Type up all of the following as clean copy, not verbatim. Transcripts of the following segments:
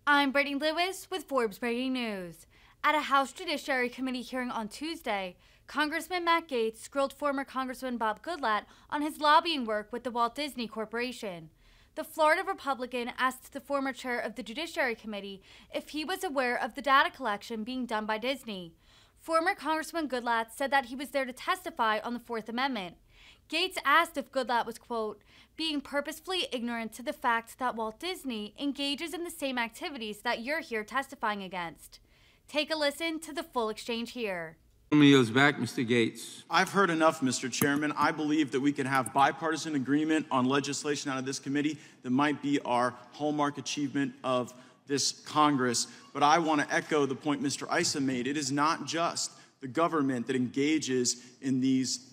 I'm Brittany Lewis with Forbes Breaking News. At a House Judiciary Committee hearing on Tuesday, Congressman Matt Gaetz grilled former Congressman Bob Goodlatte on his lobbying work with the Walt Disney Corporation. The Florida Republican asked the former chair of the Judiciary Committee if he was aware of the data collection being done by Disney. Former Congressman Goodlatte said that he was there to testify on the Fourth Amendment. Gaetz asked if Goodlatte was, quote, being purposefully ignorant to the fact that Walt Disney engages in the same activities that you're here testifying against. Take a listen to the full exchange here. Yields back, Mr. Gaetz. I've heard enough, Mr. Chairman. I believe that we can have bipartisan agreement on legislation out of this committee that might be our hallmark achievement of this Congress. But I want to echo the point Mr. Issa made. It is not just the government that engages in these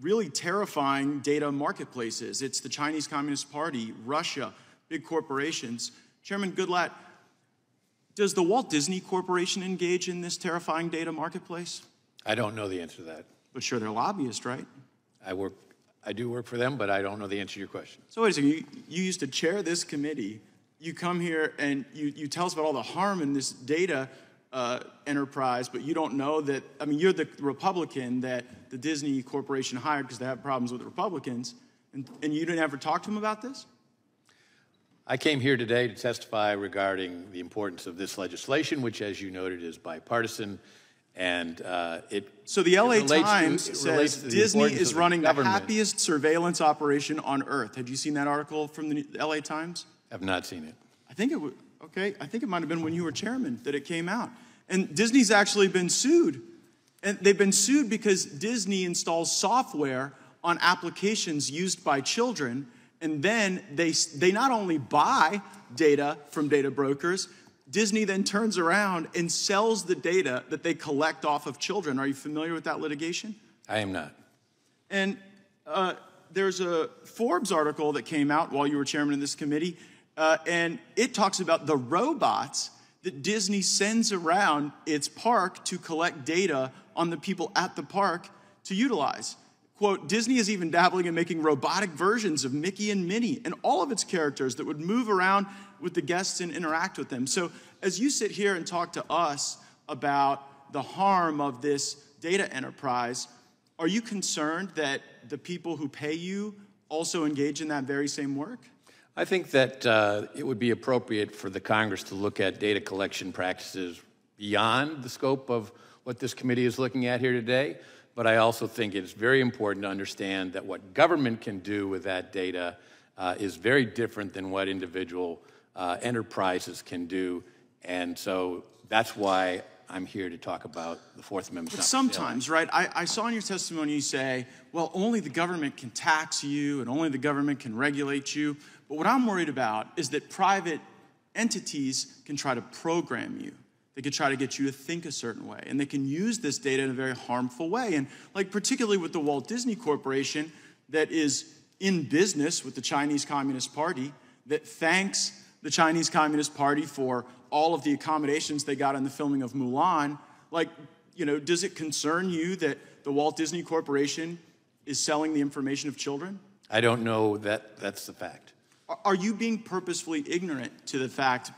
really terrifying data marketplaces. It's the Chinese Communist Party, Russia, big corporations. Chairman Goodlatte, does the Walt Disney Corporation engage in this terrifying data marketplace? I don't know the answer to that. But sure, they're lobbyists, right? I do work for them, but I don't know the answer to your question. So wait a second, you used to chair this committee. You come here and you tell us about all the harm in this data enterprise, but you don't know that, I mean, you're the Republican that the Disney Corporation hired because they have problems with the Republicans, and you didn't ever talk to them about this? I came here today to testify regarding the importance of this legislation, which, as you noted, is bipartisan, and So the LA Times says Disney is running the happiest surveillance operation on Earth. Had you seen that article from the LA Times? I've not seen it. I think it might have been when you were chairman that it came out. And Disney's actually been sued. And they've been sued because Disney installs software on applications used by children, and then they not only buy data from data brokers, Disney then turns around and sells the data that they collect off of children. Are you familiar with that litigation? I am not. And there's a Forbes article that came out while you were chairman of this committee, and it talks about the robots that Disney sends around its park to collect data on the people at the park to utilize. Quote, Disney is even dabbling in making robotic versions of Mickey and Minnie and all of its characters that would move around with the guests and interact with them. So as you sit here and talk to us about the harm of this data enterprise, are you concerned that the people who pay you also engage in that very same work? I think that it would be appropriate for the Congress to look at data collection practices beyond the scope of what this committee is looking at here today. But I also think it's very important to understand that what government can do with that data is very different than what individual enterprises can do. And so that's why I'm here to talk about the Fourth Amendment. But sometimes, right, I saw in your testimony you say, well, only the government can tax you and only the government can regulate you. But what I'm worried about is that private entities can try to program you. They could try to get you to think a certain way, and they can use this data in a very harmful way. And like particularly with the Walt Disney Corporation that is in business with the Chinese Communist Party, that thanks the Chinese Communist Party for all of the accommodations they got in the filming of Mulan. Like, you know, does it concern you that the Walt Disney Corporation is selling the information of children? I don't know that that's the fact. Are you being purposefully ignorant to the fact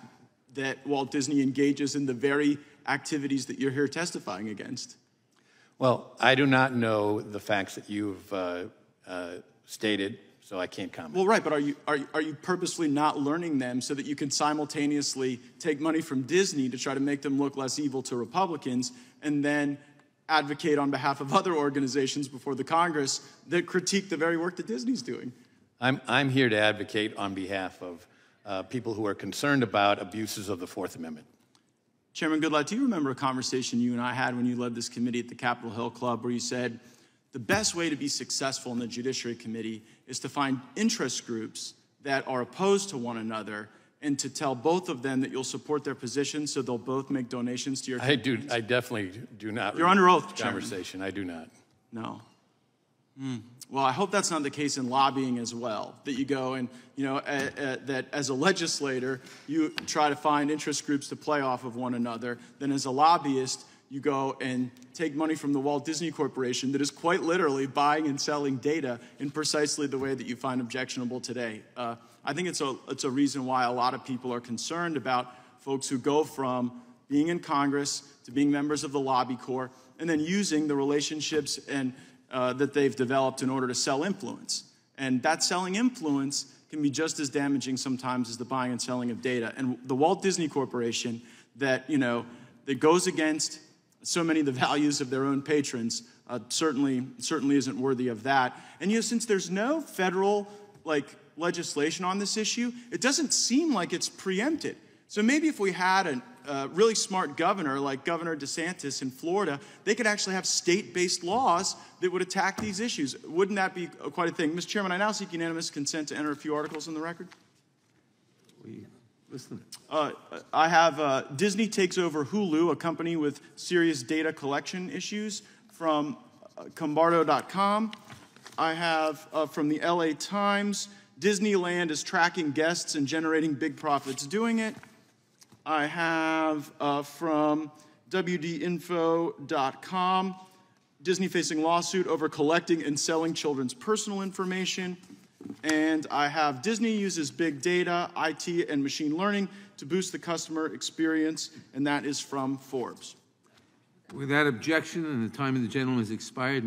that Walt Disney engages in the very activities that you're here testifying against? Well, I do not know the facts that you've stated, so I can't comment. Well, right, but are you purposefully not learning them so that you can simultaneously take money from Disney to try to make them look less evil to Republicans and then advocate on behalf of other organizations before the Congress that critique the very work that Disney's doing? I'm here to advocate on behalf of people who are concerned about abuses of the Fourth Amendment. Chairman Goodlatte, do you remember a conversation you and I had when you led this committee at the Capitol Hill Club where you said the best way to be successful in the Judiciary Committee is to find interest groups that are opposed to one another and to tell both of them that you'll support their position so they'll both make donations to your campaigns? I definitely do not. You're under oath, conversation. Chairman. I do not. No. Well, I hope that's not the case in lobbying as well, that you go and, you know, that as a legislator, you try to find interest groups to play off of one another. Then as a lobbyist, you go and take money from the Walt Disney Corporation that is quite literally buying and selling data in precisely the way that you find objectionable today. I think it's a reason why a lot of people are concerned about folks who go from being in Congress to being members of the lobby corps, and then using the relationships and that they've developed in order to sell influence. And that selling influence can be just as damaging sometimes as the buying and selling of data. And the Walt Disney Corporation that, that goes against so many of the values of their own patrons certainly isn't worthy of that. And since there's no federal legislation on this issue, it doesn't seem like it's preempted. So maybe if we had a really smart governor like Governor DeSantis in Florida, they could actually have state-based laws that would attack these issues. Wouldn't that be quite a thing? Mr. Chairman, I now seek unanimous consent to enter a few articles in the record. Listen. I have Disney takes over Hulu, a company with serious data collection issues, from Combardo.com. I have from the LA Times, Disneyland is tracking guests and generating big profits doing it. I have from WDinfo.com, Disney facing lawsuit over collecting and selling children's personal information. And I have Disney uses big data, IT, and machine learning to boost the customer experience, and that is from Forbes. Without objection, and the time of the gentleman has expired.